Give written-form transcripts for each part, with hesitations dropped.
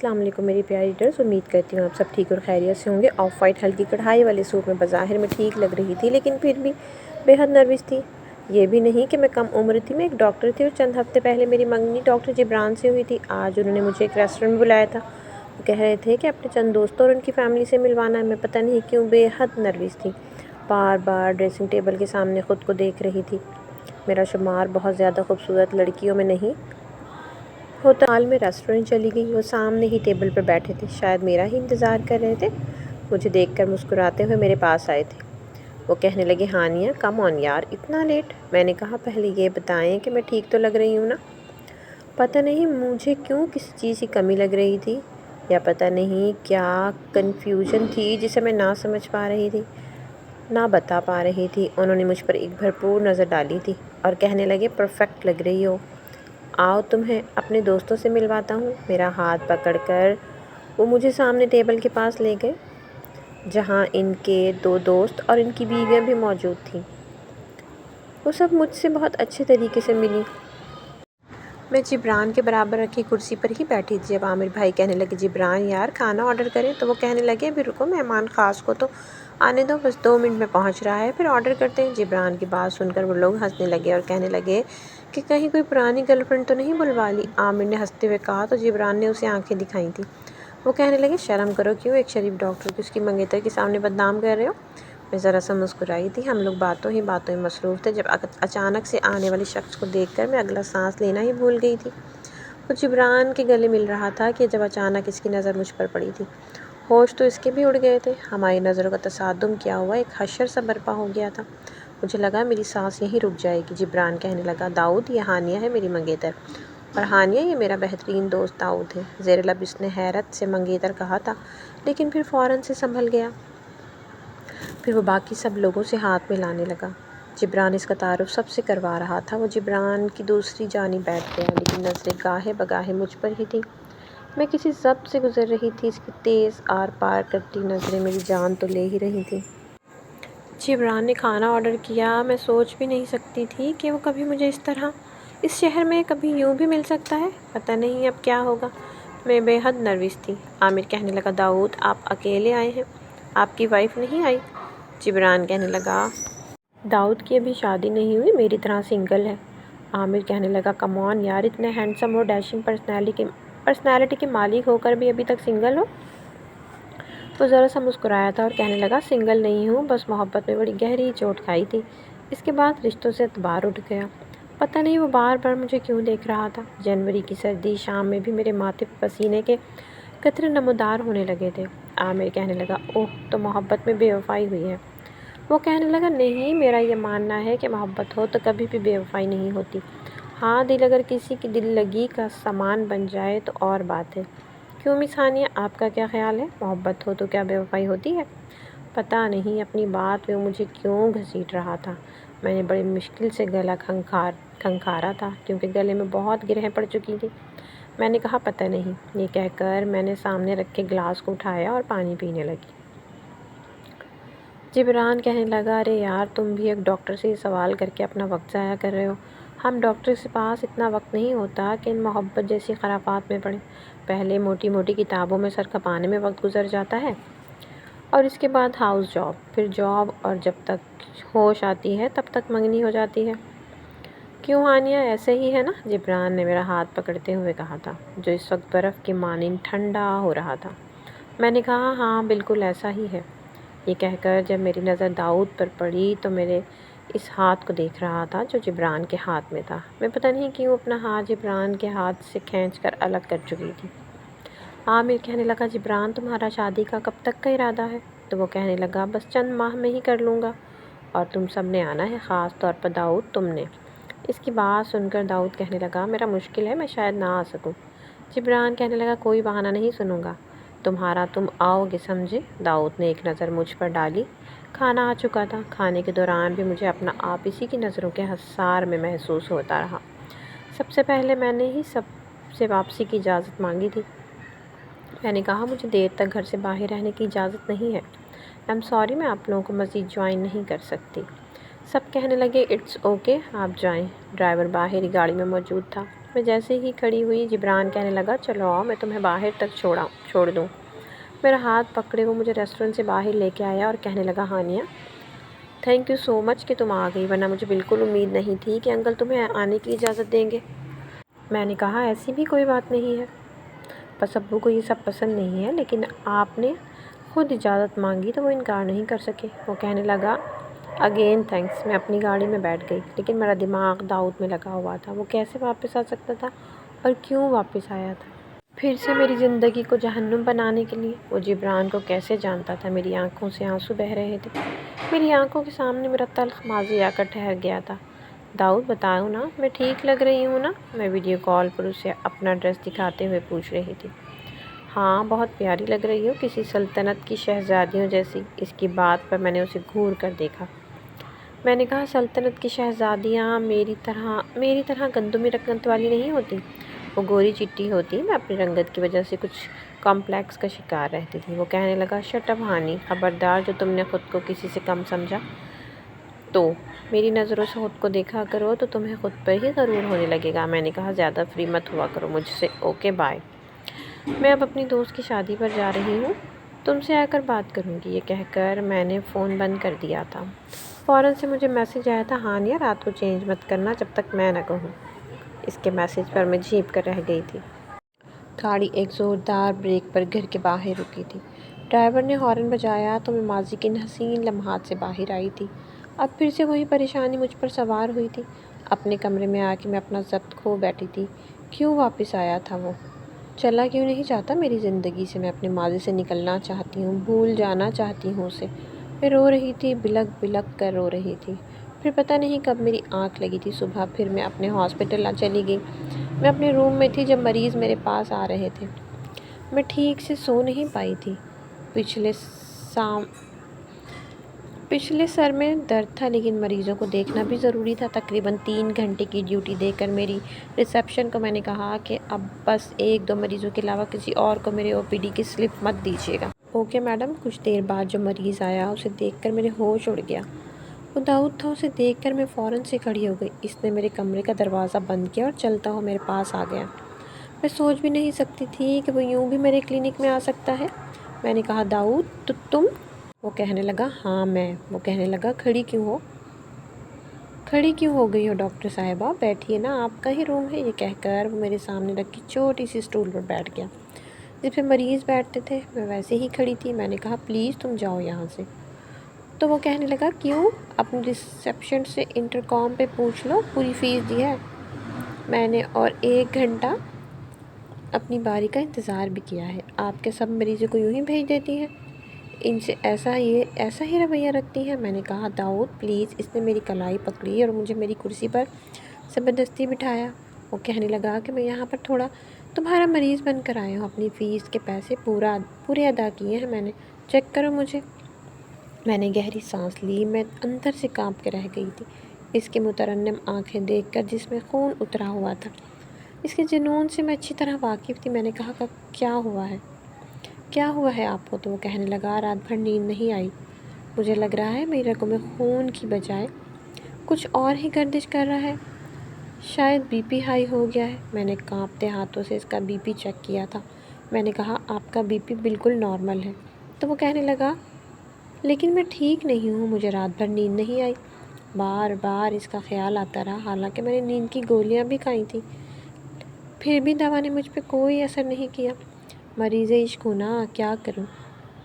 السلام علیکم میری پیاری ریڈرز، امید کرتی ہوں آپ سب ٹھیک اور خیریت سے ہوں گے۔ آف وائٹ ہلکی کڑھائی والے سوٹ میں بظاہر میں ٹھیک لگ رہی تھی، لیکن پھر بھی بے حد نروس تھی۔ یہ بھی نہیں کہ میں کم عمر تھی، میں ایک ڈاکٹر تھی اور چند ہفتے پہلے میری منگنی ڈاکٹر جبران سے ہوئی تھی۔ آج انہوں نے مجھے ایک ریسٹورینٹ میں بلایا تھا۔ وہ کہہ رہے تھے کہ اپنے چند دوستوں اور ان کی فیملی سے ملوانا ہے۔ میں پتہ نہیں کیوں بے حد نروس تھی، بار بار ڈریسنگ ٹیبل کے سامنے خود کو دیکھ رہی تھی۔ میرا شمار بہت زیادہ خوبصورت لڑکیوں میں نہیں ہوتا۔ حال میں ریسٹورینٹ چلی گئی، وہ سامنے ہی ٹیبل پر بیٹھے تھے، شاید میرا ہی انتظار کر رہے تھے۔ مجھے دیکھ کر مسکراتے ہوئے میرے پاس آئے تھے۔ وہ کہنے لگے، ہانیہ کم آن یار، اتنا لیٹ؟ میں نے کہا، پہلے یہ بتائیں کہ میں ٹھیک تو لگ رہی ہوں نا؟ پتہ نہیں مجھے کیوں کسی چیز کی کمی لگ رہی تھی، یا پتہ نہیں کیا کنفیوژن تھی جسے میں نہ سمجھ پا رہی تھی، نہ بتا پا رہی تھی۔ انہوں نے مجھ پر ایک بھرپور نظر ڈالی تھی اور کہنے لگے، پرفیکٹ لگ رہی ہو، آؤ تمہیں اپنے دوستوں سے ملواتا ہوں۔ میرا ہاتھ پکڑ کر وہ مجھے سامنے ٹیبل کے پاس لے گئے، جہاں ان کے دو دوست اور ان کی بیویاں بھی موجود تھیں۔ وہ سب مجھ سے بہت اچھے طریقے سے ملی۔ میں جبران کے برابر رکھی کرسی پر ہی بیٹھی تھی۔ جب عامر بھائی کہنے لگے، جبران یار کھانا آرڈر کریں، تو وہ کہنے لگے، ابھی رکو، مہمان خاص کو تو آنے دو، بس 2 منٹ میں پہنچ رہا ہے، پھر آرڈر کرتے ہیں۔ جبران کی بات سن کر وہ لوگ ہنسنے لگے اور کہنے لگے کہ کہیں کوئی پرانی گرل فرینڈ تو نہیں بلوا لی۔ عامر نے ہنستے ہوئے کہا تو جبران نے اسے آنکھیں دکھائی تھیں۔ وہ کہنے لگے، شرم کرو، کیوں ایک شریف ڈاکٹر کو اس کی منگیتر کے سامنے بدنام کر رہے ہو؟ میں ذرا سا مسکرائی تھی۔ ہم لوگ باتوں ہی مصروف تھے، جب اچانک سے آنے والے شخص کو دیکھ کر میں اگلا سانس لینا ہی بھول گئی تھی۔ وہ جبران کے گلے مل رہا تھا کہ جب اچانک اس کی نظر مجھ پر پڑی تھی، ہوش تو اس کے بھی اڑ گئے تھے۔ ہماری نظروں کا تصادم کیا ہوا ایک حشر سا برپا ہو گیا تھا۔ مجھے لگا میری سانس یہیں رک جائے گی۔ جبران کہنے لگا، داؤد، یہ ہانیہ ہے میری منگیتر، اور ہانیہ یہ میرا بہترین دوست داؤد ہے۔ زیر لب اس نے حیرت سے منگیتر کہا تھا، لیکن پھر فوراً سے سنبھل گیا۔ پھر وہ باقی سب لوگوں سے ہاتھ ملانے لگا۔ جبران اس کا تعارف سب سے کروا رہا تھا۔ وہ جبران کی دوسری جانب بیٹھ گیا، لیکن نظریں گاہے بگاہے مجھ پر ہی تھیں۔ میں کسی ضبط سے گزر رہی تھی، اس کی تیز آر پار کرتی نظریں میری جان تو لے ہی رہی تھیں۔ جبران نے کھانا آرڈر کیا۔ میں سوچ بھی نہیں سکتی تھی کہ وہ کبھی مجھے اس طرح اس شہر میں کبھی یوں بھی مل سکتا ہے۔ پتہ نہیں اب کیا ہوگا۔ میں بے حد نروس تھی۔ عامر کہنے لگا، داؤد آپ اکیلے آئے ہیں، آپ کی وائف نہیں آئی؟ جبران کہنے لگا، داؤد کی ابھی شادی نہیں ہوئی، میری طرح سنگل ہے۔ عامر کہنے لگا، کم آن یار، اتنے ہینڈسم اور ڈیشنگ پرسنالٹی کے مالک ہو کر بھی ابھی تک سنگل ہو؟ وہ ذرا سا مسکرایا تھا اور کہنے لگا، سنگل نہیں ہوں، بس محبت میں بڑی گہری چوٹ کھائی تھی، اس کے بعد رشتوں سے اعتبار اٹھ گیا۔ پتہ نہیں وہ بار بار مجھے کیوں دیکھ رہا تھا۔ جنوری کی سردی شام میں بھی میرے ماتھے پہ پسینے کے قطرے نمودار ہونے لگے تھے۔ عامر کہنے لگا، اوہ، تو محبت میں بے وفائی ہوئی ہے؟ وہ کہنے لگا، نہیں، میرا یہ ماننا ہے کہ محبت ہو تو کبھی بھی بے وفائی نہیں ہوتی۔ ہاں، دل اگر کسی کی دل لگی کا سامان بن جائے تو اور بات ہے۔ کیوں مس ہانیہ، آپ کا کیا خیال ہے؟ محبت ہو تو کیا بے وفائی ہوتی ہے؟ پتہ نہیں اپنی بات میں مجھے کیوں گھسیٹ رہا تھا۔ میں نے بڑی مشکل سے گلا کھنکھارا تھا، کیونکہ گلے میں بہت گرہیں پڑ چکی تھی۔ میں نے کہا، پتہ نہیں۔ یہ کہہ کر میں نے سامنے رکھے گلاس کو اٹھایا اور پانی پینے لگی۔ جبران کہنے لگا، ارے یار، تم بھی ایک ڈاکٹر سے یہ سوال کر کے اپنا وقت ضائع کر رہے ہو۔ ہم ڈاکٹر کے پاس اتنا وقت نہیں ہوتا کہ ان محبت جیسی خرافات میں پڑیں۔ پہلے موٹی موٹی کتابوں میں سر کھپانے میں وقت گزر جاتا ہے، اور اس کے بعد ہاؤس جاب، پھر جاب، اور جب تک ہوش آتی ہے تب تک منگنی ہو جاتی ہے۔ کیوں ہانیہ، ایسے ہی ہے نا؟ جبران نے میرا ہاتھ پکڑتے ہوئے کہا تھا، جو اس وقت برف کے مانند ٹھنڈا ہو رہا تھا۔ میں نے کہا، ہاں، بالکل ایسا ہی ہے۔ یہ کہہ کر جب میری نظر داؤد پر پڑی تو میرے اس ہاتھ کو دیکھ رہا تھا جو جبران کے ہاتھ میں تھا۔ میں پتہ نہیں کیوں اپنا ہاتھ جبران کے ہاتھ سے کھینچ کر الگ کر چکی تھی۔ عامر کہنے لگا، جبران، تمہارا شادی کا کب تک کا ارادہ ہے؟ تو وہ کہنے لگا، بس چند ماہ میں ہی کر لوں گا، اور تم سب نے آنا ہے، خاص طور پر داؤد، تم نے۔ اس کی بات سن کر داؤد کہنے لگا، میرا مشکل ہے، میں شاید نہ آ سکوں۔ جبران کہنے لگا، کوئی بہانہ نہیں سنوں گا، تمہارا تم آؤ گے، سمجھے؟ داؤد نے ایک نظر مجھ پر ڈالی۔ کھانا آ چکا تھا۔ کھانے کے دوران بھی مجھے اپنا آپ اسی کی نظروں کے حصار میں محسوس ہوتا رہا۔ سب سے پہلے میں نے ہی سب سے واپسی کی اجازت مانگی تھی۔ میں نے کہا، مجھے دیر تک گھر سے باہر رہنے کی اجازت نہیں ہے، ایم سوری، میں آپ لوگوں کو مزید جوائن نہیں کر سکتی۔ سب کہنے لگے، اٹس اوکے، آپ جائیں۔ ڈرائیور باہر ہی گاڑی میں موجود تھا۔ میں جیسے ہی کھڑی ہوئی جبران کہنے لگا چلو آؤ میں تمہیں باہر تک چھوڑ دوں۔ میرا ہاتھ پکڑے وہ مجھے ریسٹورنٹ سے باہر لے کے آیا اور کہنے لگا ہانیہ تھینک یو سو مچ کہ تم آ گئی، ورنہ مجھے بالکل امید نہیں تھی کہ انکل تمہیں آنے کی اجازت دیں گے۔ میں نے کہا ایسی بھی کوئی بات نہیں ہے، بس ابو کو یہ سب پسند نہیں ہے، لیکن آپ نے خود اجازت مانگی تو وہ انکار نہیں کر سکے۔ وہ کہنے لگا اگین تھینکس۔ میں اپنی گاڑی میں بیٹھ گئی، لیکن میرا دماغ داؤد میں لگا ہوا تھا۔ وہ کیسے واپس آ سکتا تھا اور کیوں واپس آیا تھا پھر سے میری زندگی کو جہنم بنانے کے لیے؟ وہ جبران کو کیسے جانتا تھا؟ میری آنکھوں سے آنسو بہہ رہے تھے، میری آنکھوں کے سامنے میرا تلخ ماضی آ کر ٹھہر گیا تھا۔ داؤد بتاؤ نا، میں ٹھیک لگ رہی ہوں نا؟ میں ویڈیو کال پر اسے اپنا ڈریس دکھاتے ہوئے پوچھ رہی تھی۔ ہاں بہت پیاری لگ رہی ہو، کسی سلطنت کی شہزادیوں جیسی۔ اس کی بات پر میں نے اسے گھور کر دیکھا۔ میں نے کہا سلطنت کی شہزادیاں میری طرح گندمی رنگت والی نہیں ہوتی، وہ گوری چٹی ہوتی۔ میں اپنی رنگت کی وجہ سے کچھ کمپلیکس کا شکار رہتی تھی۔ وہ کہنے لگا شٹ اپ ہانی، خبردار جو تم نے خود کو کسی سے کم سمجھا تو میری نظروں سے خود کو دیکھا کرو تو تمہیں خود پر ہی غرور ہونے لگے گا۔ میں نے کہا زیادہ فری مت ہوا کرو مجھ سے، اوکے بائے۔ میں اب اپنی دوست کی شادی پر جا رہی ہوں، تم سے آ کر بات کروں گی۔ یہ کہہ کر میں نے فون بند کر دیا تھا۔ فوراً سے مجھے میسج آیا تھا ہانیہ رات کو چینج مت کرنا جب تک میں نہ کہوں۔ اس کے میسج پر میں جھینپ کر رہ گئی تھی۔ گاڑی ایک زوردار بریک پر گھر کے باہر رکی تھی۔ ڈرائیور نے ہارن بجایا تو میں ماضی کے ان حسین لمحات سے باہر آئی تھی۔ اب پھر سے وہی پریشانی مجھ پر سوار ہوئی تھی۔ اپنے کمرے میں آ کے میں اپنا ضبط کھو بیٹھی تھی۔ کیوں واپس آیا تھا وہ؟ چلا کیوں نہیں جاتا میری زندگی سے؟ میں اپنے ماضی سے نکلنا چاہتی ہوں، بھول جانا چاہتی ہوں اسے۔ میں رو رہی تھی، بلک بلک کر رو رہی تھی۔ پھر پتہ نہیں کب میری آنکھ لگی تھی صبح، پھر میں اپنے ہاسپٹل چلی گئی۔ میں اپنے روم میں تھی جب مریض میرے پاس آ رہے تھے۔ میں ٹھیک سے سو نہیں پائی تھی۔ پچھلے سر میں درد تھا، لیکن مریضوں کو دیکھنا بھی ضروری تھا۔ تقریباً 3 گھنٹے کی ڈیوٹی دے کر میری ریسیپشن کو میں نے کہا کہ اب بس 1-2 مریضوں کے علاوہ کسی اور کو میرے OPD کی سلپ مت دیجیے گا۔ Okay madam. کچھ دیر بعد جو مریض آیا اسے دیکھ کر میرے ہوش اڑ گیا۔ وہ داؤد تھا۔ اسے دیکھ کر میں فوراً سے کھڑی ہو گئی۔ اس نے میرے کمرے کا دروازہ بند کیا اور چلتا ہوا میرے پاس آ گیا۔ میں سوچ بھی نہیں سکتی تھی کہ وہ یوں بھی میرے کلینک میں آ سکتا ہے۔ میں نے کہا داؤد تو تم؟ وہ کہنے لگا ہاں میں۔ وہ کہنے لگا کھڑی کیوں ہو گئی ہو ڈاکٹر صاحبہ؟ بیٹھیے نا، آپ کا ہی روم ہے۔ یہ کہہ کر وہ میرے سامنے رکھی چھوٹی سی اسٹول پر بیٹھ گیا جس پہ مریض بیٹھتے تھے۔ میں ویسے ہی کھڑی تھی۔ میں نے کہا پلیز تم جاؤ یہاں سے۔ تو وہ کہنے لگا کیوں؟ اپنی ریسیپشن سے انٹرکام پہ پوچھ لو، پوری فیس دی ہے میں نے، اور 1 گھنٹہ اپنی باری کا انتظار بھی کیا ہے۔ آپ کے سب مریضوں کو یوں ہی بھیج دیتی ہیں؟ ان سے ایسا ہی رویہ رکھتی ہیں؟ میں نے کہا داؤد پلیز۔ اس نے میری کلائی پکڑی اور مجھے میری کرسی پر زبردستی بٹھایا۔ وہ کہنے لگا کہ میں یہاں پر تھوڑا تمہارا مریض بن کر آیا ہوں، اپنی فیس کے پیسے پورے ادا کیے ہیں میں نے، چیک کرو مجھے۔ میں نے گہری سانس لی۔ میں اندر سے کانپ کے رہ گئی تھی اس کی مترنم آنکھیں دیکھ کر جس میں خون اترا ہوا تھا۔ اس کے جنون سے میں اچھی طرح واقف تھی۔ میں نے کہا کیا ہوا ہے آپ کو؟ تو وہ کہنے لگا رات بھر نیند نہیں آئی، مجھے لگ رہا ہے میری رگوں میں خون کی بجائے کچھ اور ہی گردش کر رہا ہے، شاید BP ہائی ہو گیا ہے۔ میں نے کانپتے ہاتھوں سے اس کا BP چیک کیا تھا۔ میں نے کہا آپ کا BP بالکل نارمل ہے۔ تو وہ کہنے لگا لیکن میں ٹھیک نہیں ہوں، مجھے رات بھر نیند نہیں آئی۔ بار بار اس کا خیال آتا رہا، حالانکہ میں نے نیند کی گولیاں بھی کھائی تھیں، پھر بھی دوا نے مجھ پہ کوئی اثر نہیں کیا۔ مریض عشق ہوں نا، کیا کروں؟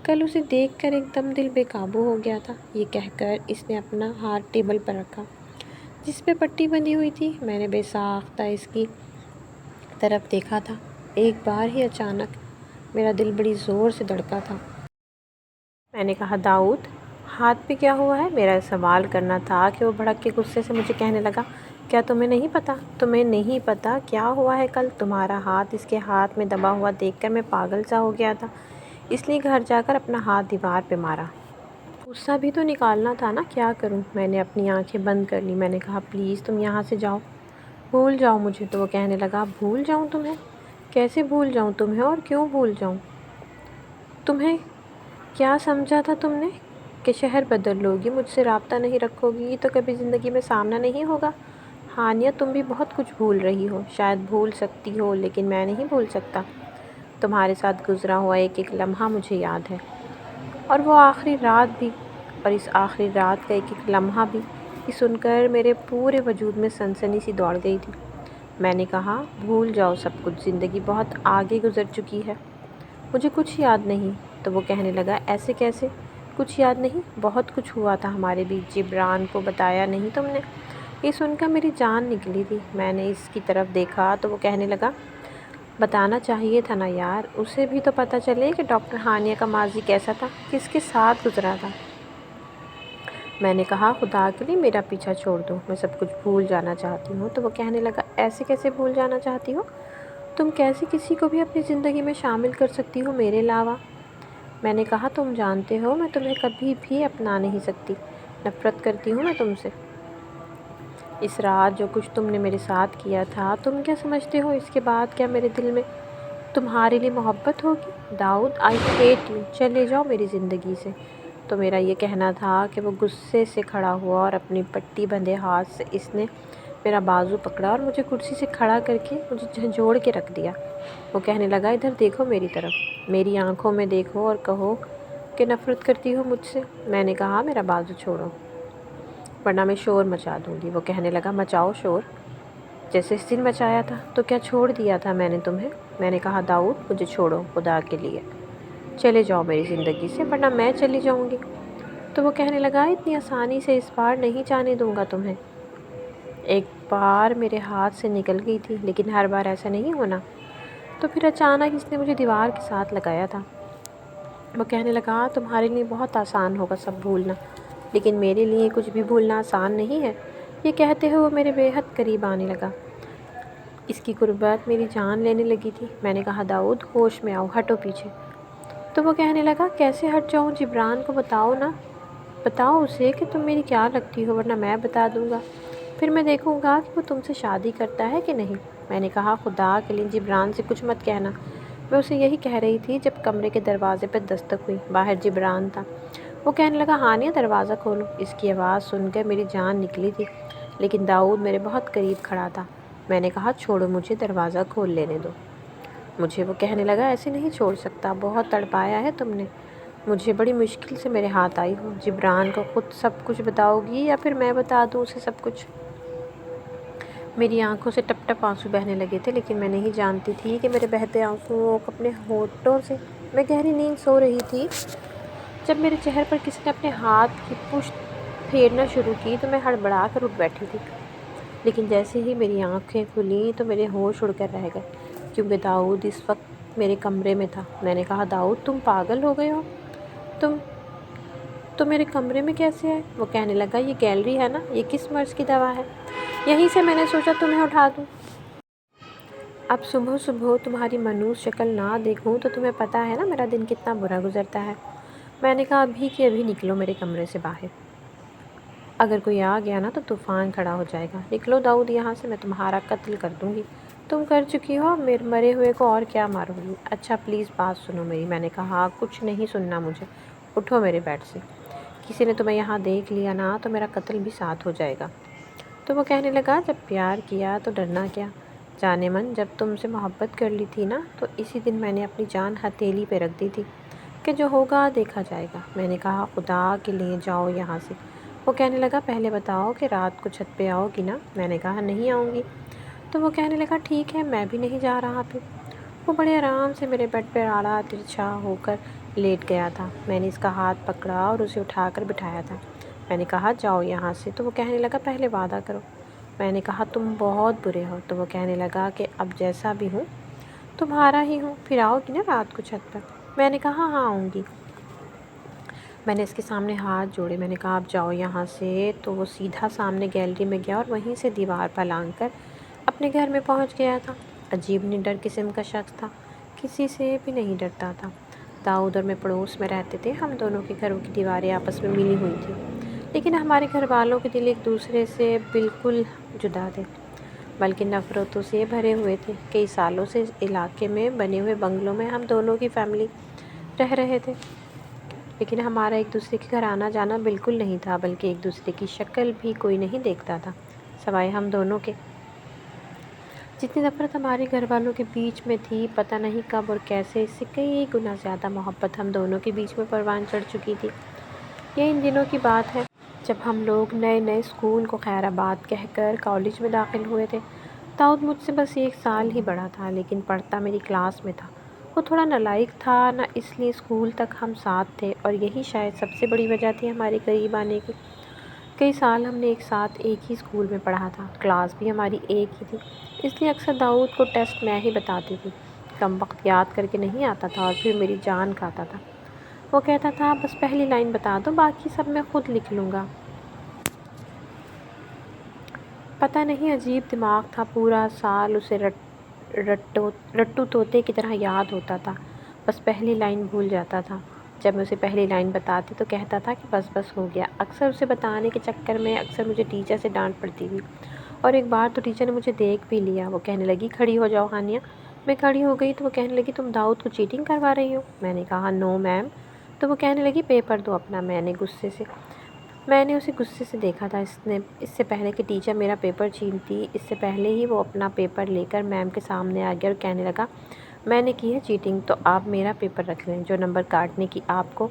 کل اسے دیکھ کر ایک دم دل بے قابو ہو گیا تھا۔ یہ کہہ کر اس نے اپنا ہاتھ ٹیبل پر رکھا جس پہ پٹی بندھی ہوئی تھی۔ میں نے بے ساختہ اس کی طرف دیکھا تھا۔ ایک بار ہی اچانک میرا دل بڑی زور سے دھڑکا تھا۔ میں نے کہا داؤد ہاتھ پہ کیا ہوا ہے؟ میرا سوال کرنا تھا کہ وہ بھڑک کے غصے سے مجھے کہنے لگا کیا تمہیں نہیں پتا کیا ہوا ہے؟ کل تمہارا ہاتھ اس کے ہاتھ میں دبا ہوا دیکھ کر میں پاگل سا ہو گیا تھا، اس لیے گھر جا کر اپنا ہاتھ دیوار پہ مارا۔ غصہ بھی تو نکالنا تھا نا، کیا کروں؟ میں نے اپنی آنکھیں بند کر لی۔ میں نے کہا پلیز تم یہاں سے جاؤ، بھول جاؤ مجھے۔ تو وہ کہنے لگا بھول جاؤں تمہیں؟ کیسے بھول جاؤں تمہیں اور کیوں بھول جاؤں تمہیں؟ کیا سمجھا تھا تم نے کہ شہر بدل لو گی، مجھ سے رابطہ نہیں رکھو گی تو کبھی زندگی میں سامنا نہیں ہوگا؟ ہانیہ تم بھی بہت کچھ بھول رہی ہو، شاید بھول سکتی ہو لیکن میں نہیں بھول سکتا۔ تمہارے ساتھ گزرا ہوا ایک ایک لمحہ مجھے یاد ہے، اور وہ آخری رات بھی، اور اس آخری رات کا ایک ایک لمحہ بھی۔ یہ سن کر میرے پورے وجود میں سنسنی سی دوڑ گئی تھی۔ میں نے کہا بھول جاؤ سب کچھ، زندگی بہت آگے گزر چکی ہے، مجھے کچھ یاد نہیں۔ تو وہ کہنے لگا ایسے کیسے کچھ یاد نہیں؟ بہت کچھ ہوا تھا ہمارے بیچ، جبران کو بتایا نہیں تم نے؟ یہ سن کر میری جان نکلی تھی۔ میں نے اس کی طرف دیکھا تو وہ کہنے لگا بتانا چاہیے تھا نا یار، اسے بھی تو پتہ چلے کہ ڈاکٹر ہانیہ کا ماضی کیسا تھا، کس کے ساتھ گزرا تھا۔ میں نے کہا خدا کے لیے میرا پیچھا چھوڑ دو، میں سب کچھ بھول جانا چاہتی ہوں۔ تو وہ کہنے لگا ایسے کیسے بھول جانا چاہتی ہو؟ تم کیسے کسی کو بھی اپنی زندگی میں شامل کر سکتی ہو میرے علاوہ؟ میں نے کہا تم جانتے ہو میں تمہیں کبھی بھی اپنا نہیں سکتی، نفرت کرتی ہوں میں تم سے۔ اس رات جو کچھ تم نے میرے ساتھ کیا تھا، تم کیا سمجھتے ہو اس کے بعد کیا میرے دل میں تمہارے لیے محبت ہوگی؟ داؤد آئی ہیٹ یو، چلے جاؤ میری زندگی سے۔ تو میرا یہ کہنا تھا کہ وہ غصے سے کھڑا ہوا اور اپنی پٹی بندھے ہاتھ سے اس نے میرا بازو پکڑا اور مجھے کرسی سے کھڑا کر کے مجھے جھنجھوڑ کے رکھ دیا۔ وہ کہنے لگا ادھر دیکھو میری طرف، میری آنکھوں میں دیکھو اور کہو کہ نفرت کرتی ہو مجھ سے۔ میں نے کہا میرا بازو چھوڑو ورنہ میں شور مچا دوں گی۔ وہ کہنے لگا مچاؤ شور، جیسے اس دن مچایا تھا۔ تو کیا چھوڑ دیا تھا میں نے تمہیں؟ میں نے کہا داؤد مجھے چھوڑو خدا کے لیے، چلے جاؤ میری زندگی سے ورنہ میں چلی جاؤں گی۔ تو وہ کہنے لگا اتنی آسانی سے اس بار نہیں جانے دوں گا تمہیں۔ ایک بار میرے ہاتھ سے نکل گئی تھی لیکن ہر بار ایسا نہیں ہونا۔ تو پھر اچانک اس نے مجھے دیوار کے ساتھ لگایا تھا۔ وہ کہنے لگا تمہارے لیے بہت آسان ہوگا سب بھولنا، لیکن میرے لیے کچھ بھی بھولنا آسان نہیں ہے۔ یہ کہتے ہوئے وہ میرے بے حد قریب آنے لگا، اس کی قربت میری جان لینے لگی تھی۔ میں نے کہا داؤد ہوش میں آؤ، ہٹو پیچھے۔ تو وہ کہنے لگا کیسے ہٹ جاؤں؟ جبران کو بتاؤ نا، بتاؤ اسے کہ تم میری کیا لگتی ہو ورنہ میں بتا دوں گا، پھر میں دیکھوں گا کہ وہ تم سے شادی کرتا ہے کہ نہیں۔ میں نے کہا خدا کے لیے جبران سے کچھ مت کہنا۔ میں اسے یہی کہہ رہی تھی جب کمرے کے دروازے پر دستک ہوئی، باہر جبران تھا۔ وہ کہنے لگا ہانیہ دروازہ کھولو۔ اس کی آواز سن کر میری جان نکلی تھی لیکن داؤد میرے بہت قریب کھڑا تھا۔ میں نے کہا چھوڑو مجھے، دروازہ کھول لینے دو مجھے۔ وہ کہنے لگا ایسے نہیں چھوڑ سکتا، بہت تڑپایا ہے تم نے مجھے، بڑی مشکل سے میرے ہاتھ آئی ہو۔ جبران کو خود سب کچھ بتاؤ گی یا پھر میں بتا دوں اسے سب کچھ؟ میری آنکھوں سے ٹپ ٹپ آنسو بہنے لگے تھے لیکن میں نہیں جانتی تھی کہ میرے بہتے آنسوؤں کو اپنے ہونٹوں سے، میں گہری نیند سو رہی تھی جب میرے چہرے پر کسی نے اپنے ہاتھ کی پشت پھیرنا شروع کی تو میں ہڑبڑا کر اٹھ بیٹھی تھی، لیکن جیسے ہی میری آنکھیں کھلیں تو میرے ہوش اڑ کر رہ گئے کیونکہ داؤد اس وقت میرے کمرے میں تھا۔ میں نے کہا داؤد تم پاگل ہو گئے ہو، تم میرے کمرے میں کیسے آئے؟ وہ کہنے لگا یہ گیلری ہے نا، یہ کس مرض کی دوا ہے، یہیں سے میں نے سوچا تمہیں اٹھا دوں۔ اب صبح صبح تمہاری منحوس شکل نہ دیکھوں تو تمہیں پتہ ہے نا میرا دن کتنا برا گزرتا ہے۔ میں نے کہا ابھی کہ ابھی نکلو میرے کمرے سے باہر، اگر کوئی آ گیا نا تو طوفان کھڑا ہو جائے گا۔ نکلو داؤد یہاں سے، میں تمہارا قتل کر دوں گی۔ تم کر چکی ہو، میرے مرے ہوئے کو اور کیا مارو گی؟ اچھا پلیز بات سنو میری۔ میں نے کہا کچھ نہیں سننا مجھے، اٹھو میرے بیڈ سے، کسی نے تمہیں یہاں دیکھ لیا نا تو میرا قتل بھی ساتھ ہو جائے گا۔ تو وہ کہنے لگا جب پیار کیا تو ڈرنا کیا؟ جانے من جب تم سے محبت کر لی تھی نا تو اسی دن میں نے اپنی جان ہتھیلی پہ رکھ دی تھی کہ جو ہوگا دیکھا جائے گا۔ میں نے کہا خدا کے لیے جاؤ یہاں سے۔ وہ کہنے لگا پہلے بتاؤ کہ رات کو چھت پہ آؤ گی نا؟ میں نے کہا نہیں آؤں گی۔ تو وہ کہنے لگا ٹھیک ہے میں بھی نہیں جا رہا پھر۔ وہ بڑے آرام سے میرے بیڈ پر آڑا ترچھا ہو کر لیٹ گیا تھا۔ میں نے اس کا ہاتھ پکڑا اور اسے اٹھا کر بٹھایا تھا۔ میں نے کہا جاؤ یہاں سے۔ تو وہ کہنے لگا پہلے وعدہ کرو۔ میں نے کہا تم بہت برے ہو۔ تو وہ کہنے لگا کہ اب جیسا بھی ہوں تمہارا ہی ہوں، پھر آؤ گی نا رات کو چھت پر؟ میں نے کہا ہاں آؤں گی۔ میں نے اس کے سامنے ہاتھ جوڑے، میں نے کہا اب جاؤ یہاں سے۔ تو وہ سیدھا سامنے گیلری میں گیا اور وہیں سے دیوار پر لانگ کر اپنے گھر میں پہنچ گیا تھا۔ عجیب نڈر قسم کا شخص تھا، کسی سے بھی نہیں ڈرتا تھا۔ داؤد اور میں پڑوس میں رہتے تھے، ہم دونوں کے گھروں کی دیواریں آپس میں ملی ہوئی تھیں لیکن ہمارے گھر والوں کے دل ایک دوسرے سے بالکل جدا تھے، بلکہ نفرتوں سے بھرے ہوئے تھے۔ کئی سالوں سے اس علاقے میں بنے ہوئے بنگلوں میں ہم دونوں کی فیملی رہ رہے تھے لیکن ہمارا ایک دوسرے کے گھر آنا جانا بالکل نہیں تھا، بلکہ ایک دوسرے کی شکل بھی کوئی نہیں دیکھتا تھا۔ سوائے ہم دونوں کے۔ جتنی نفرت ہمارے گھر والوں کے بیچ میں تھی، پتہ نہیں کب اور کیسے اس سے کئی گنا زیادہ محبت ہم دونوں کے بیچ میں پروان چڑھ چکی تھی۔ یہ ان دنوں کی بات ہے جب ہم لوگ نئے نئے اسکول کو خیر آباد کہہ کر کالج میں داخل ہوئے تھے۔ داؤد مجھ سے بس 1 سال ہی بڑا تھا، لیکن پڑھتا میری کلاس میں تھا۔ وہ تھوڑا نالائق تھا، نہ اس لیے اسکول تک ہم ساتھ تھے، اور یہی شاید سب سے بڑی وجہ تھی ہمارے قریب آنے کی۔ کئی سال ہم نے ایک ساتھ ایک ہی اسکول میں پڑھا تھا، کلاس بھی ہماری ایک ہی تھی، اس لیے اکثر داؤد کو ٹیسٹ میں ہی بتاتی تھی۔ کم وقت یاد کر کے نہیں آتا تھا اور پھر میری جان کھاتا تھا۔ وہ کہتا تھا بس پہلی لائن بتا دو، باقی سب میں خود لکھ لوں گا۔ پتہ نہیں عجیب دماغ تھا، پورا سال اسے رٹّو طوطے کی طرح یاد ہوتا تھا، بس پہلی لائن بھول جاتا تھا۔ جب میں اسے پہلی لائن بتاتی تو کہتا تھا کہ بس بس ہو گیا۔ اکثر اسے بتانے کے چکر میں اکثر مجھے ٹیچر سے ڈانٹ پڑتی تھی، اور ایک بار تو ٹیچر نے مجھے دیکھ بھی لیا۔ وہ کہنے لگی کھڑی ہو جاؤ ہانیہ۔ میں کھڑی ہو گئی تو وہ کہنے لگی تم داؤد کو چیٹنگ کروا رہی ہو؟ میں نے کہا نو میم۔ تو وہ کہنے لگی پیپر دو اپنا۔ میں نے اسے غصے سے دیکھا تھا۔ اس سے پہلے کہ ٹیچر میرا پیپر چھینتی، اس سے پہلے ہی وہ اپنا پیپر لے کر میم کے سامنے آ گیا اور کہنے لگا میں نے کی ہے چیٹنگ تو آپ میرا پیپر رکھ لیں، جو نمبر کاٹنے کی آپ کو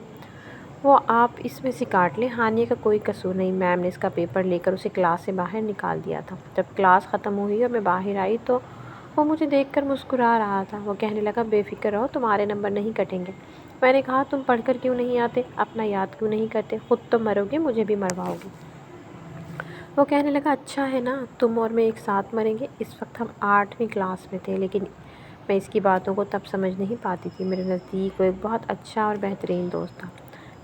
وہ آپ اس میں سے کاٹ لیں، ہانیہ کا کوئی قصور نہیں۔ میم نے اس کا پیپر لے کر اسے کلاس سے باہر نکال دیا تھا۔ جب کلاس ختم ہوئی اور میں باہر آئی تو وہ مجھے دیکھ کر مسکرا رہا تھا۔ وہ کہنے لگا بے فکر رہو، تمہارے نمبر نہیں کٹیں گے۔ میں نے کہا تم پڑھ کر کیوں نہیں آتے، اپنا یاد کیوں نہیں کرتے، خود تو مرو گے مجھے بھی مرواؤ گے۔ وہ کہنے لگا اچھا ہے نا، تم اور میں ایک ساتھ مریں گے۔ اس وقت ہم 8ویں کلاس میں تھے، لیکن میں اس کی باتوں کو تب سمجھ نہیں پاتی تھی۔ میرے نزدیک وہ ایک بہت اچھا اور بہترین دوست تھا،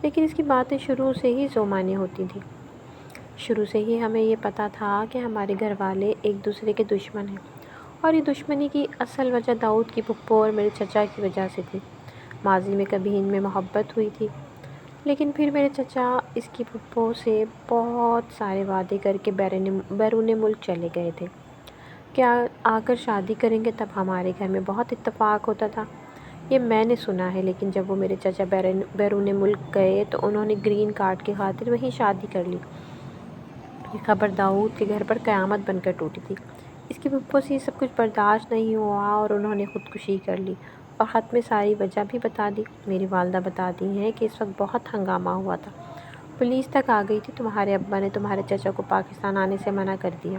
لیکن اس کی باتیں شروع سے ہی ذو معنی ہوتی تھیں۔ شروع سے ہی ہمیں یہ پتہ تھا کہ ہمارے گھر والے ایک دوسرے کے دشمن ہیں، اور یہ دشمنی کی اصل وجہ داؤد کی پھپھو اور میرے چچا کی وجہ سے تھی۔ ماضی میں کبھی ان میں محبت ہوئی تھی، لیکن پھر میرے چچا اس کی پھپھو سے بہت سارے وعدے کر کے بیرون ملک چلے گئے تھے کہ آ کر شادی کریں گے، تب ہمارے گھر میں بہت اتفاق ہوتا تھا۔ یہ میں نے سنا ہے، لیکن جب وہ میرے چچا بیرون ملک گئے تو انہوں نے گرین کارڈ کی خاطر وہیں شادی کر لی۔ یہ خبر داؤد کے گھر پر قیامت بن کر ٹوٹی تھی۔ اس کی پھپھو سے یہ سب کچھ برداشت نہیں ہوا اور انہوں نے خودکشی کر لی، اور خط میں ساری وجہ بھی بتا دی۔ میری والدہ بتاتی ہیں کہ اس وقت بہت ہنگامہ ہوا تھا، پولیس تک آ گئی تھی۔ تمہارے ابا نے تمہارے چچا کو پاکستان آنے سے منع کر دیا،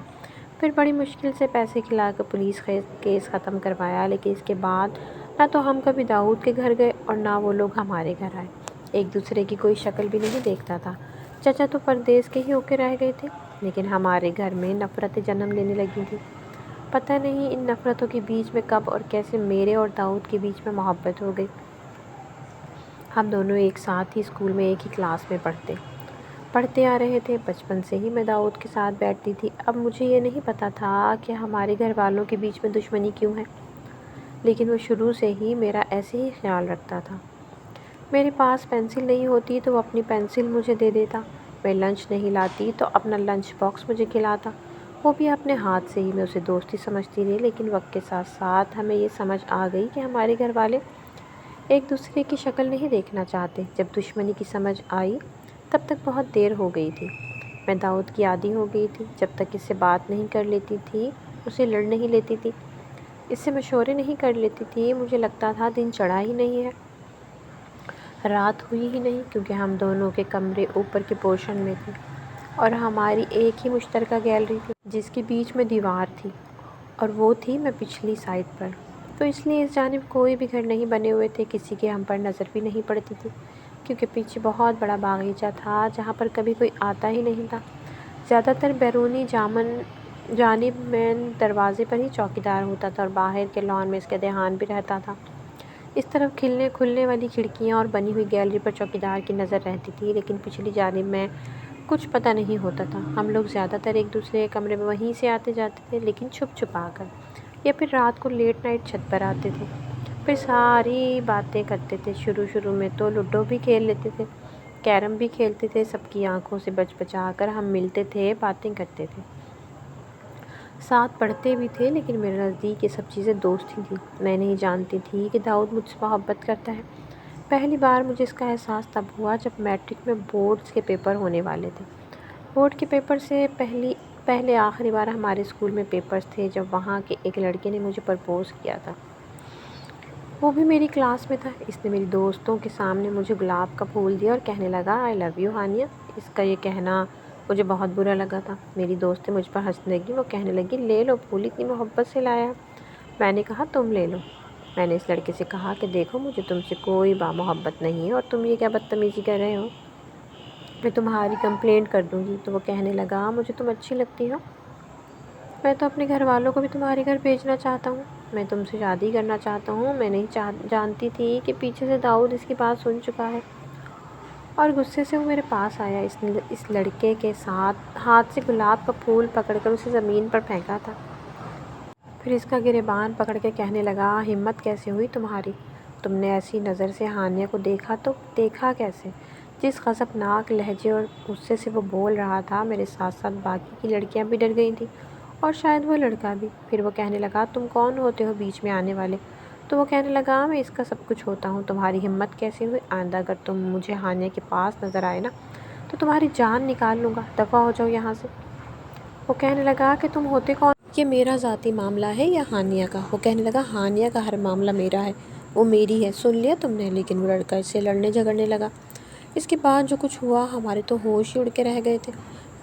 پھر بڑی مشکل سے پیسے کھلا کر پولیس کیس ختم کروایا، لیکن اس کے بعد نہ تو ہم کبھی داؤد کے گھر گئے اور نہ وہ لوگ ہمارے گھر آئے۔ ایک دوسرے کی کوئی شکل بھی نہیں دیکھتا تھا۔ چچا تو پردیس کے ہی ہو کے رہ گئے تھے، لیکن ہمارے گھر میں نفرتیں جنم لینے لگی تھیں۔ پتہ نہیں ان نفرتوں کے بیچ میں کب اور کیسے میرے اور داؤد کے بیچ میں محبت ہو گئی۔ ہم دونوں ایک ساتھ ہی اسکول میں ایک ہی کلاس میں پڑھتے آ رہے تھے۔ بچپن سے ہی میں داؤد کے ساتھ بیٹھتی تھی۔ اب مجھے یہ نہیں پتہ تھا کہ ہمارے گھر والوں کے بیچ میں دشمنی کیوں ہے، لیکن وہ شروع سے ہی میرا ایسے ہی خیال رکھتا تھا۔ میرے پاس پینسل نہیں ہوتی تو وہ اپنی پینسل مجھے دے دیتا، میں لنچ نہیں لاتی تو اپنا لنچ باکس مجھے کھلاتا، وہ بھی اپنے ہاتھ سے ہی۔ میں اسے دوستی سمجھتی رہی، لیکن وقت کے ساتھ ساتھ ہمیں یہ سمجھ آ گئی کہ ہمارے گھر والے ایک دوسرے کی شکل نہیں دیکھنا چاہتے۔ جب دشمنی کی سمجھ آئی تب تک بہت دیر ہو گئی تھی۔ میں داؤد کی عادی ہو گئی تھی، جب تک اس سے بات نہیں کر لیتی تھی، اسے لڑ نہیں لیتی تھی، اس سے مشورے نہیں کر لیتی تھی، مجھے لگتا تھا دن چڑھا ہی نہیں ہے، رات ہوئی ہی نہیں، کیونکہ ہم دونوں کے کمرے اوپر کے پورشن میں تھے اور ہماری ایک ہی مشترکہ گیلری تھی جس کے بیچ میں دیوار تھی، اور وہ تھی میں پچھلی سائڈ پر، تو اس لیے اس جانب کوئی بھی گھر نہیں بنے ہوئے تھے، کسی کے ہم پر نظر بھی نہیں پڑتی تھی، کیونکہ پیچھے بہت بڑا باغیچہ تھا جہاں پر کبھی کوئی آتا ہی نہیں تھا۔ زیادہ تر بیرونی جانب مین دروازے پر ہی چوکیدار ہوتا تھا، اور باہر کے لان میں اس کا دھیان بھی رہتا تھا۔ اس طرف کھلنے والی کھڑکیاں اور بنی ہوئی گیلری پر چوکیدار کی نظر رہتی تھی، لیکن پچھلی جانب میں کچھ پتہ نہیں ہوتا تھا۔ ہم لوگ زیادہ تر ایک دوسرے کے کمرے میں وہیں سے آتے جاتے تھے، لیکن چھپ چھپا کر، یا پھر رات کو لیٹ نائٹ چھت پر آتے تھے، پھر ساری باتیں کرتے تھے۔ شروع میں تو لوڈو بھی کھیل لیتے تھے، کیرم بھی کھیلتے تھے، سب کی آنکھوں سے بچ بچا کر ہم ملتے تھے، باتیں کرتے تھے، ساتھ پڑھتے بھی تھے، لیکن میرے نزدیک یہ سب چیزیں دوستی تھیں۔ میں نہیں جانتی تھی کہ داؤد مجھ سے محبت کرتا ہے۔ پہلی بار مجھے اس کا احساس تب ہوا جب میٹرک میں بورڈز کے پیپر ہونے والے تھے۔ بورڈ کے پیپر سے پہلے آخری بار ہمارے اسکول میں پیپرز تھے جب وہاں کے ایک لڑکے نے مجھے پرپوز کیا تھا، وہ بھی میری کلاس میں تھا۔ اس نے میری دوستوں کے سامنے مجھے گلاب کا پھول دیا اور کہنے لگا آئی لو یو ہانیہ۔ اس کا یہ کہنا مجھے بہت برا لگا تھا۔ میری دوستیں مجھ پر ہنسنے لگیں، وہ کہنے لگی لے لو، پھول اتنی محبت سے لایا ہے۔ میں نے کہا تم لے لو۔ میں نے اس لڑکے سے کہا کہ دیکھو مجھے تم سے کوئی محبت نہیں ہے اور تم یہ کیا بدتمیزی کر رہے ہو، میں تمہاری کمپلینٹ کر دوں گی۔ تو وہ کہنے لگا مجھے تم اچھی لگتی ہو، میں تو اپنے گھر والوں کو بھی تمہارے گھر بھیجنا چاہتا ہوں، میں تم سے شادی کرنا چاہتا ہوں۔ میں نہیں جانتی تھی کہ پیچھے سے داؤد اس کی بات سن چکا ہے اور غصے سے وہ میرے پاس آیا۔ اس لڑکے کے ساتھ ہاتھ سے گلاب کا پھول پکڑ کر اسے زمین پر پھینکا تھا، پھر اس کا گریبان پکڑ کے کہنے لگا ہمت کیسے ہوئی تمہاری، تم نے ایسی نظر سے ہانیہ کو دیکھا تو دیکھا کیسے؟ جس غضبناک لہجے اور غصے سے وہ بول رہا تھا، میرے ساتھ ساتھ باقی کی لڑکیاں بھی ڈر گئی تھیں اور شاید وہ لڑکا بھی۔ پھر وہ کہنے لگا تم کون ہوتے ہو بیچ میں آنے والے؟ تو وہ کہنے لگا میں اس کا سب کچھ ہوتا ہوں، تمہاری ہمت کیسے ہوئی؟ آئندہ اگر تم مجھے ہانیہ کے پاس نظر آئے نا تو تمہاری جان نکال لوں گا، دفع ہو جاؤ یہاں سے۔ وہ کہنے لگا کہ تم ہوتے کون؟ یہ میرا ذاتی معاملہ ہے یا ہانیہ کا؟ وہ کہنے لگا ہانیہ کا ہر معاملہ میرا ہے، وہ میری ہے، سن لیا تم نے؟ لیکن وہ لڑکا اس سے لڑنے جھگڑنے لگا۔ اس کے بعد جو کچھ ہوا ہمارے تو ہوش ہی اڑ کے رہ گئے تھے۔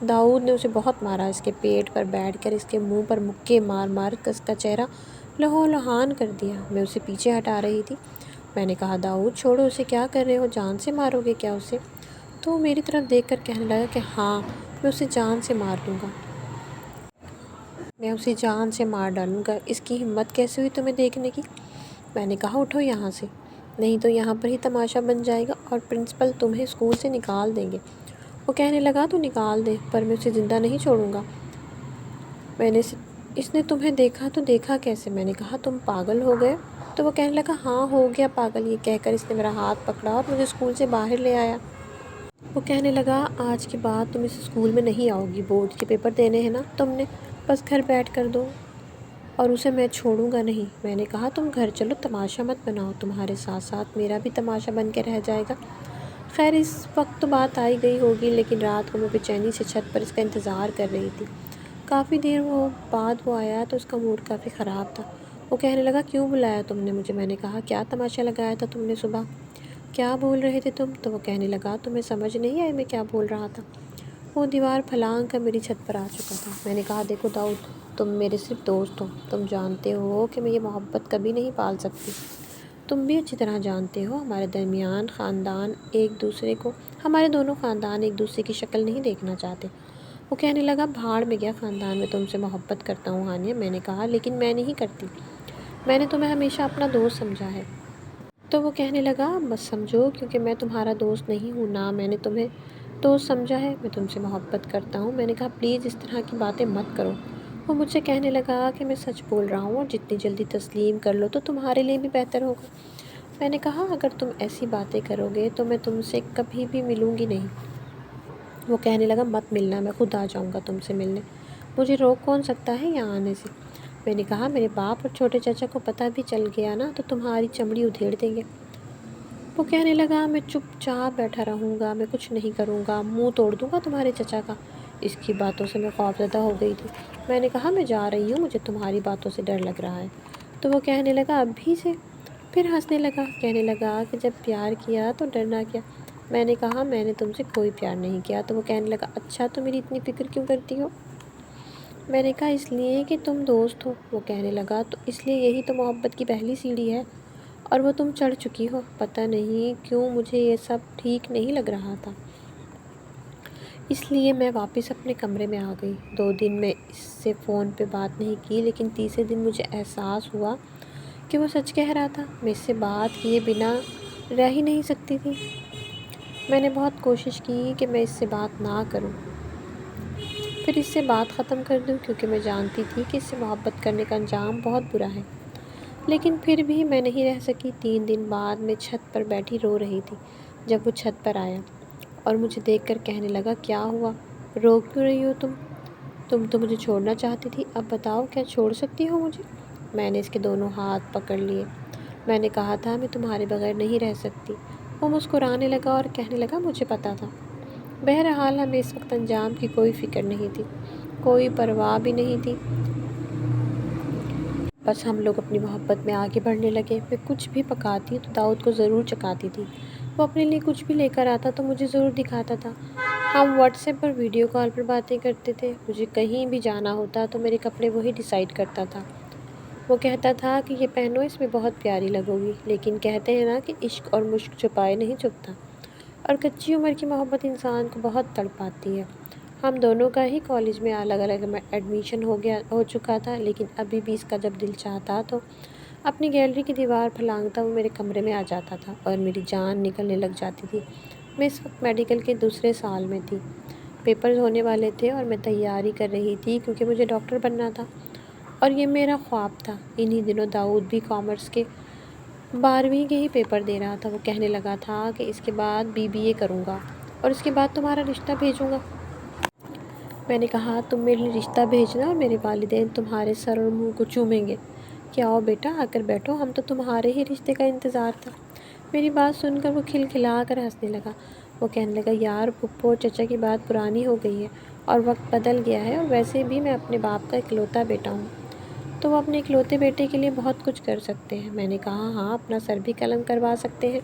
داؤد نے اسے بہت مارا، اس کے پیٹ پر بیٹھ کر اس کے منہ پر مکے مار مار کر اس کا چہرہ لہو لہان کر دیا۔ میں اسے پیچھے ہٹا رہی تھی۔ میں نے کہا داؤد چھوڑو اسے، کیا کر رہے ہو، جان سے مارو گے کیا اسے؟ تو وہ میری طرف دیکھ کر کہنے لگا کہ ہاں میں اسے جان سے مار دوں گا، میں اسے جان سے مار ڈالوں گا۔ اس کی ہمت کیسے ہوئی تمہیں دیکھنے کی؟ میں نے کہا اٹھو یہاں سے، نہیں تو یہاں پر ہی تماشا بن جائے گا اور پرنسپل تمہیں اسکول سے نکال دیں گے۔ وہ کہنے لگا تو نکال دے پر میں اسے زندہ نہیں چھوڑوں گا۔ اس نے تمہیں دیکھا تو دیکھا کیسے؟ میں نے کہا تم پاگل ہو گئے؟ تو وہ کہنے لگا ہاں ہو گیا پاگل۔ یہ کہہ کر اس نے میرا ہاتھ پکڑا اور مجھے اسکول سے باہر لے آیا۔ وہ کہنے لگا آج کے بعد تم اس اسکول میں نہیں آؤ گی، بورڈ کے پیپر دینے ہیں نا تم نے، بس گھر بیٹھ کر دو اور اسے میں چھوڑوں گا نہیں۔ میں نے کہا تم گھر چلو، تماشا مت بناؤ، تمہارے ساتھ ساتھ میرا بھی تماشا بن کے رہ جائے گا۔ خیر اس وقت تو بات آئی گئی ہوگی، لیکن رات کو میں بے چینی سے چھت پر اس کا انتظار کر رہی تھی۔ کافی دیر بعد وہ آیا تو اس کا موڈ کافی خراب تھا۔ وہ کہنے لگا کیوں بلایا تم نے مجھے؟ میں نے کہا کیا تماشا لگایا تھا تم نے صبح، کیا بول رہے تھے تم؟ تو وہ کہنے لگا تمہیں سمجھ نہیں آئی میں کیا بول رہا تھا؟ وہ دیوار پھلانگ کر میری چھت پر آ چکا تھا۔ میں نے کہا دیکھو داؤد، تم میرے صرف دوست ہو، تم جانتے ہو کہ میں یہ محبت کبھی نہیں پال سکتی، تم بھی اچھی طرح جانتے ہو ہمارے دونوں خاندان ایک دوسرے کی شکل نہیں دیکھنا چاہتے۔ وہ کہنے لگا بھاڑ میں گیا خاندان، میں تم سے محبت کرتا ہوں ہانیہ۔ میں نے کہا لیکن میں نہیں کرتی، میں نے تمہیں ہمیشہ اپنا دوست سمجھا ہے۔ تو وہ کہنے لگا بس سمجھو، کیونکہ میں تمہارا دوست نہیں ہوں، نہ میں نے تمہیں دوست سمجھا ہے، میں تم سے محبت کرتا ہوں۔ میں نے کہا پلیز اس طرح کی باتیں مت کرو۔ وہ مجھ سے کہنے لگا کہ میں سچ بول رہا ہوں اور جتنی جلدی تسلیم کر لو تو تمہارے لیے بھی بہتر ہوگا۔ میں نے کہا اگر تم ایسی باتیں کرو گے تو میں تم سے کبھی بھی ملوں گی نہیں۔ وہ کہنے لگا مت ملنا، میں خود آ جاؤں گا تم سے ملنے، مجھے روک کون سکتا ہے یہاں آنے سے؟ میں نے کہا میرے باپ اور چھوٹے چاچا کو پتہ بھی چل گیا نا تو تمہاری چمڑی ادھیڑ دیں گے۔ وہ کہنے لگا میں چپ چاپ بیٹھا رہوں گا، میں کچھ نہیں کروں گا، منہ توڑ دوں گا تمہارے چچا کا۔ اس کی باتوں سے میں خوفزدہ ہو گئی تھی۔ میں نے کہا میں جا رہی ہوں، مجھے تمہاری باتوں سے ڈر لگ رہا ہے۔ تو وہ کہنے لگا ابھی سے؟ پھر ہنسنے لگا، کہنے لگا کہ جب پیار کیا تو ڈرنا کیا؟ میں نے کہا میں نے تم سے کوئی پیار نہیں کیا۔ تو وہ کہنے لگا اچھا تو میری اتنی فکر کیوں کرتی ہو؟ میں نے کہا اس لیے کہ تم دوست ہو۔ وہ کہنے لگا تو اس لیے یہی تو محبت کی پہلی سیڑھی ہے اور وہ تم چڑھ چکی ہو۔ پتہ نہیں کیوں مجھے یہ سب ٹھیک نہیں لگ رہا تھا، اس لیے میں واپس اپنے کمرے میں آ گئی۔ 2 دن میں اس سے فون پہ بات نہیں کی، لیکن تیسرے دن مجھے احساس ہوا کہ وہ سچ کہہ رہا تھا، میں اس سے بات کیے بنا رہ ہی نہیں سکتی تھی۔ میں نے بہت کوشش کی کہ میں اس سے بات نہ کروں، پھر اس سے بات ختم کر دوں، کیونکہ میں جانتی تھی کہ اس سے محبت کرنے کا انجام بہت برا ہے، لیکن پھر بھی میں نہیں رہ سکی۔ 3 دن بعد میں چھت پر بیٹھی رو رہی تھی جب وہ چھت پر آیا اور مجھے دیکھ کر کہنے لگا کیا ہوا، رو کیوں رہی ہو تم تو مجھے چھوڑنا چاہتی تھی، اب بتاؤ کیا چھوڑ سکتی ہو مجھے؟ میں نے اس کے دونوں ہاتھ پکڑ لیے۔ میں نے کہا تھا میں تمہارے بغیر نہیں رہ سکتی۔ وہ مسکرانے لگا اور کہنے لگا مجھے پتہ تھا۔ بہرحال ہمیں اس وقت انجام کی کوئی فکر نہیں تھی۔ کوئی پرواہ بھی نہیں تھی، بس ہم لوگ اپنی محبت میں آگے بڑھنے لگے۔ میں کچھ بھی پکاتی تو داؤد کو ضرور چکھاتی تھی، وہ اپنے لیے کچھ بھی لے کر آتا تو مجھے ضرور دکھاتا تھا۔ ہم واٹس ایپ پر ویڈیو کال پر باتیں کرتے تھے۔ مجھے کہیں بھی جانا ہوتا تو میرے کپڑے وہی ڈیسائیڈ کرتا تھا۔ وہ کہتا تھا کہ یہ پہنو، اس میں بہت پیاری لگو گی، لیکن کہتے ہیں نا کہ عشق اور مشق چھپائے نہیں چھپتا، اور کچی عمر کی محبت انسان کو بہت تڑپاتی ہے۔ ہم دونوں کا ہی کالج میں الگ الگ ایڈمیشن ہو چکا تھا، لیکن ابھی بھی اس کا جب دل چاہتا تو اپنی گیلری کی دیوار پھلانگتا وہ میرے کمرے میں آ جاتا تھا اور میری جان نکلنے لگ جاتی تھی۔ میں اس وقت میڈیکل کے دوسرے سال میں تھی، پیپرز ہونے والے تھے اور میں تیاری کر رہی تھی کیونکہ مجھے ڈاکٹر بننا تھا اور یہ میرا خواب تھا۔ انہی دنوں داؤد بھی کامرس کے 12ویں کے ہی پیپر دے رہا تھا۔ وہ کہنے لگا تھا کہ اس کے بعد BBA کروں گا اور اس کے بعد تمہارا رشتہ بھیجوں گا۔ میں نے کہا تم میرے لیے رشتہ بھیجنا اور میرے والدین تمہارے سر اور منہ کو چومیں گے۔ کہ آؤ بیٹا آ کر بیٹھو، ہم تو تمہارے ہی رشتے کا انتظار تھا۔ میری بات سن کر وہ کھلکھلا کر ہنسنے لگا۔ وہ کہنے لگا یار پھپھو اور چچا کی بات پرانی ہو گئی ہے اور وقت بدل گیا ہے، اور ویسے بھی میں اپنے باپ کا اکلوتا بیٹا ہوں، تو وہ اپنے اکلوتے بیٹے کے لیے بہت کچھ کر سکتے ہیں۔ میں نے کہا ہاں، اپنا سر بھی قلم کروا سکتے ہیں۔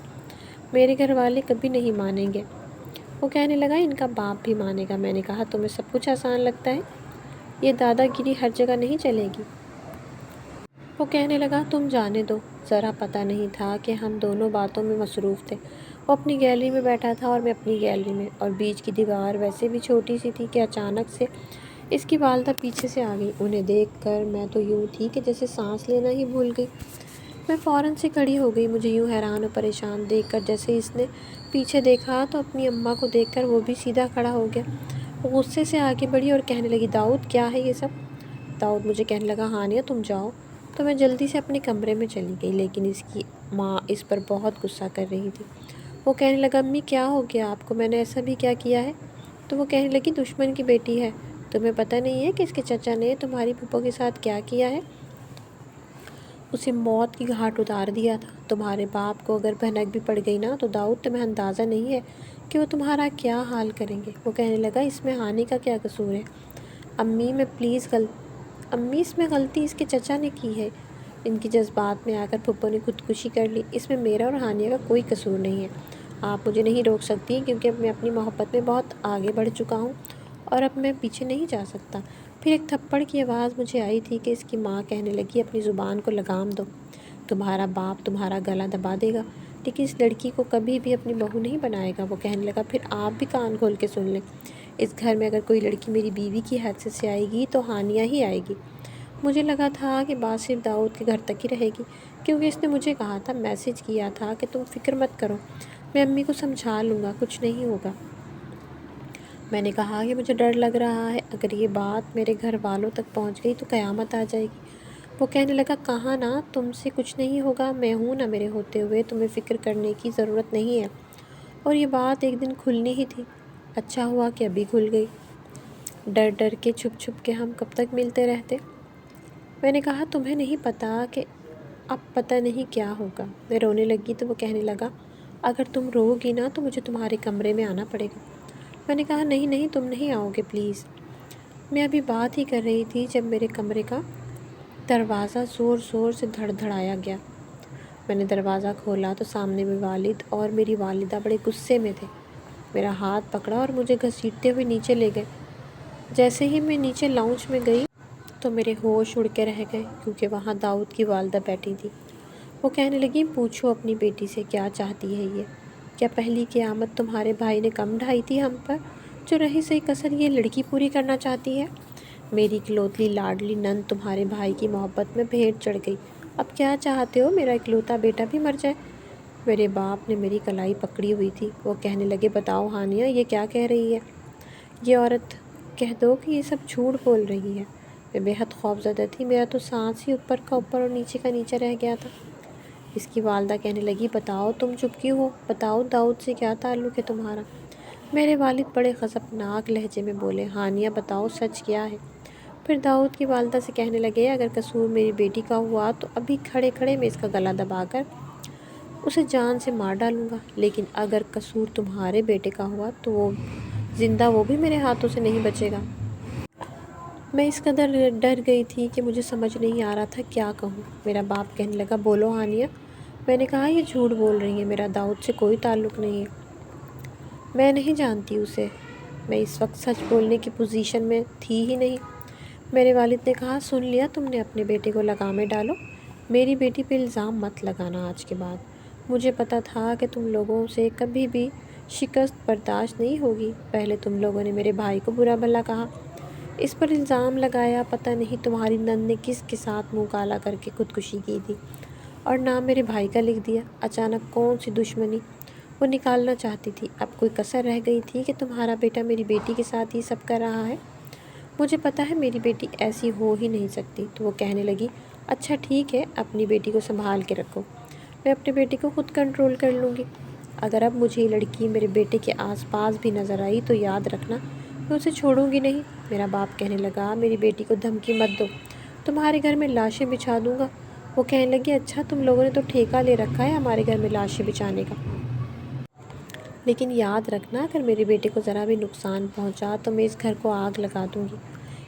میرے گھر والے کبھی نہیں مانیں گے۔ وہ کہنے لگا ان کا باپ بھی مانے گا۔ میں نے کہا تمہیں سب کچھ آسان لگتا ہے، یہ دادا گیری ہر جگہ نہیں چلے گی۔ وہ کہنے لگا تم جانے دو۔ ذرا پتہ نہیں تھا کہ ہم دونوں باتوں میں مصروف تھے۔ وہ اپنی گیلری میں بیٹھا تھا اور میں اپنی گیلری میں، اور بیچ کی دیوار ویسے بھی چھوٹی سی تھی کہ اچانک سے اس کی والدہ پیچھے سے آ گئی۔ انہیں دیکھ کر میں تو یوں تھی کہ جیسے سانس لینا ہی بھول گئی۔ میں فوراً سے کھڑی ہو گئی، مجھے یوں حیران و پریشان دیکھ کر جیسے اس نے پیچھے دیکھا تو اپنی اماں کو دیکھ کر وہ بھی سیدھا کھڑا ہو گیا۔ وہ غصے سے آگے بڑھی اور کہنے لگی داؤد کیا ہے یہ سب؟ داؤد مجھے کہنے لگا ہانیہ تم جاؤ۔ تو میں جلدی سے اپنے کمرے میں چلی گئی، لیکن اس کی ماں اس پر بہت غصہ کر رہی تھی۔ وہ کہنے لگا امی کیا ہو گیا آپ کو، میں نے ایسا بھی کیا کیا ہے؟ تو وہ کہنے لگی دشمن کی بیٹی ہے، تمہیں پتہ نہیں ہے کہ اس کے چچا نے تمہاری پھپھو کے ساتھ کیا کیا ہے؟ اسے موت کی گھاٹ اتار دیا تھا۔ تمہارے باپ کو اگر بھنک بھی پڑ گئی نا تو داؤد تمہیں اندازہ نہیں ہے کہ وہ تمہارا کیا حال کریں گے۔ وہ کہنے لگا اس میں ہانی کا کیا قصور ہے؟ امی امی اس میں غلطی اس کے چچا نے کی ہے۔ ان کی جذبات میں آ کر پھپھو نے خودکشی کر لی، اس میں میرا اور ہانیہ کا کوئی قصور نہیں ہے۔ آپ مجھے نہیں روک سکتی کیونکہ اب میں اپنی محبت میں بہت آگے بڑھ چکا ہوں اور اب میں پیچھے نہیں جا سکتا۔ پھر ایک تھپڑ کی آواز مجھے آئی تھی کہ اس کی ماں کہنے لگی اپنی زبان کو لگام دو، تمہارا باپ تمہارا گلا دبا دے گا لیکن اس لڑکی کو کبھی بھی اپنی بہو نہیں بنائے گا۔ وہ کہنے لگا پھر آپ بھی کان کھول کے سن لیں، اس گھر میں اگر کوئی لڑکی میری بیوی کی حیثیت سے آئے گی تو ہانیہ ہی آئے گی۔ مجھے لگا تھا کہ بات صرف داؤد کے گھر تک ہی رہے گی، کیونکہ اس نے مجھے کہا تھا، میسج کیا تھا کہ تم فکر مت کرو، میں امی کو سمجھا لوں گا، کچھ نہیں ہوگا۔ میں نے کہا کہ مجھے ڈر لگ رہا ہے، اگر یہ بات میرے گھر والوں تک پہنچ گئی تو قیامت آ جائے گی۔ وہ کہنے لگا کہا نا تم سے کچھ نہیں ہوگا، میں ہوں نا، میرے ہوتے ہوئے تمہیں فکر کرنے کی ضرورت نہیں ہے، اور یہ بات ایک دن کھلنی ہی تھی، اچھا ہوا کہ ابھی کھل گئی۔ ڈر ڈر کے چھپ چھپ کے ہم کب تک ملتے رہتے؟ میں نے کہا تمہیں نہیں پتہ کہ اب پتہ نہیں کیا ہوگا۔ میں رونے لگی تو وہ کہنے لگا اگر تم رو گی نا تو مجھے تمہارے کمرے میں آنا پڑے گا۔ میں نے کہا نہیں نہیں، تم نہیں آؤ گے پلیز۔ میں ابھی بات ہی کر رہی تھی جب میرے کمرے کا دروازہ زور زور سے دھڑ دھڑایا گیا۔ میں نے دروازہ کھولا تو سامنے میں والد اور میری والدہ بڑے غصے میں تھے۔ میرا ہاتھ پکڑا اور مجھے گھسیٹتے ہوئے نیچے لے گئے۔ جیسے ہی میں نیچے لاؤنج میں گئی تو میرے ہوش اڑ کے رہ گئے کیونکہ وہاں داؤد کی والدہ بیٹھی تھی۔ وہ کہنے لگی پوچھو اپنی بیٹی سے کیا چاہتی ہے یہ؟ کیا پہلی قیامت تمہارے بھائی نے کم ڈھائی تھی ہم پر، جو رہی سہی کسر یہ لڑکی پوری کرنا چاہتی ہے؟ میری اکلوتی لاڈلی نند تمہارے بھائی کی محبت میں بھیٹ چڑھ گئی، اب کیا چاہتے ہو میرا اکلوتا بیٹا بھی مر جائے؟ میرے باپ نے میری کلائی پکڑی ہوئی تھی۔ وہ کہنے لگے بتاؤ ہانیہ یہ کیا کہہ رہی ہے یہ عورت، کہہ دو کہ یہ سب جھوٹ بول رہی ہے۔ میں بے حد خوفزدہ تھی، میرا تو سانس ہی اوپر کا اوپر اور نیچے کا نیچے رہ گیا تھا۔ اس کی والدہ کہنے لگی بتاؤ تم چپ کیوں ہو، بتاؤ داؤد سے کیا تعلق ہے تمہارا؟ میرے والد بڑے غضبناک لہجے میں بولے ہانیہ بتاؤ سچ کیا ہے؟ پھر داؤد کی والدہ سے کہنے لگے اگر قصور میری بیٹی کا ہوا تو ابھی کھڑے کھڑے میں اس کا گلا دبا کر اسے جان سے مار ڈالوں گا، لیکن اگر قصور تمہارے بیٹے کا ہوا تو وہ زندہ وہ بھی میرے ہاتھوں سے نہیں بچے گا۔ میں اس قدر ڈر گئی تھی کہ مجھے سمجھ نہیں آ رہا تھا کیا کہوں۔ میرا باپ کہنے لگا بولو ہانیہ۔ میں نے کہا یہ جھوٹ بول رہی ہیں، میرا داؤد سے کوئی تعلق نہیں ہے، میں نہیں جانتی اسے۔ میں اس وقت سچ بولنے کی پوزیشن میں تھی ہی نہیں۔ میرے والد نے کہا سن لیا تم نے، اپنے بیٹے کو لگامیں ڈالو، میری بیٹی پہ الزام مت لگانا آج کے بعد۔ مجھے پتہ تھا کہ تم لوگوں سے کبھی بھی شکست برداشت نہیں ہوگی۔ پہلے تم لوگوں نے میرے بھائی کو برا بھلا کہا، اس پر الزام لگایا، پتہ نہیں تمہاری نند نے کس کے ساتھ منہ کالا کر کے خودکشی کی تھی اور نام میرے بھائی کا لکھ دیا۔ اچانک کون سی دشمنی وہ نکالنا چاہتی تھی؟ اب کوئی کسر رہ گئی تھی کہ تمہارا بیٹا میری بیٹی کے ساتھ یہ سب کر رہا ہے؟ مجھے پتہ ہے میری بیٹی ایسی ہو ہی نہیں سکتی۔ تو وہ کہنے لگی اچھا ٹھیک ہے، اپنی بیٹی کو سنبھال کے رکھو، میں اپنے بیٹے کو خود کنٹرول کر لوں گی۔ اگر اب مجھے یہ لڑکی میرے بیٹے کے آس پاس بھی نظر آئی تو یاد رکھنا میں اسے چھوڑوں گی نہیں۔ میرا باپ کہنے لگا میری بیٹی کو دھمکی مت دو، تمہارے گھر میں لاشیں بچھا دوں گا۔ وہ کہنے لگی اچھا تم لوگوں نے تو ٹھیکہ لے رکھا ہے ہمارے گھر میں لاشیں بچھانے کا، لیکن یاد رکھنا اگر میرے بیٹے کو ذرا بھی نقصان پہنچا تو میں اس گھر کو آگ لگا دوں گی۔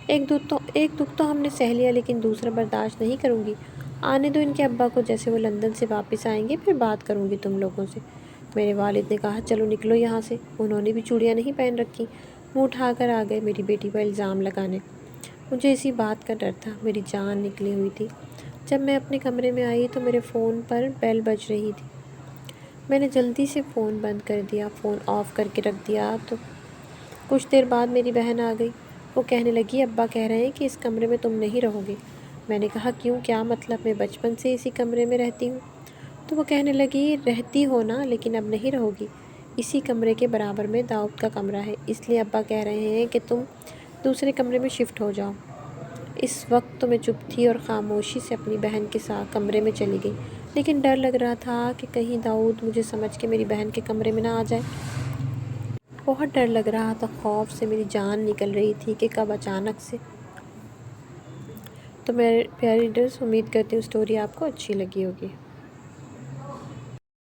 ایک دکھ تو ہم نے سہ لیا لیکن دوسرا برداشت نہیں کروں گی۔ آنے دو ان کے ابا کو، جیسے وہ لندن سے واپس آئیں گے پھر بات کروں گی تم لوگوں سے۔ میرے والد نے کہا چلو نکلو یہاں سے۔ انہوں نے بھی چوڑیاں نہیں پہن رکھی، منہ اٹھا کر آ گئے میری بیٹی پر الزام لگانے۔ مجھے اسی بات کا ڈر تھا، میری جان نکلی ہوئی تھی۔ جب میں اپنے کمرے میں آئی تو میرے فون پر بیل بج رہی تھی۔ میں نے جلدی سے فون بند کر دیا، فون آف کر کے رکھ دیا تو کچھ دیر بعد میری بہن آ گئی۔ وہ کہنے لگی ابا کہہ رہے ہیں کہ اس کمرے میں تم نہیں رہو گے۔ میں نے کہا کیوں، کیا مطلب، میں بچپن سے اسی کمرے میں رہتی ہوں۔ تو وہ کہنے لگی رہتی ہو نا، لیکن اب نہیں رہو گی، اسی کمرے کے برابر میں داؤد کا کمرہ ہے، اس لیے ابا کہہ رہے ہیں کہ تم دوسرے کمرے میں شفٹ ہو جاؤ۔ اس وقت تو میں چپ تھی اور خاموشی سے اپنی بہن کے ساتھ کمرے میں چلی گئی، لیکن ڈر لگ رہا تھا کہ کہیں داؤد مجھے سمجھ کے میری بہن کے کمرے میں نہ آ جائے۔ بہت ڈر لگ رہا تھا، خوف سے میری جان نکل رہی تھی کہ کب اچانک سے۔ تو میرے پیارے ریڈرز، امید کرتی ہوں اسٹوری آپ کو اچھی لگی ہوگی۔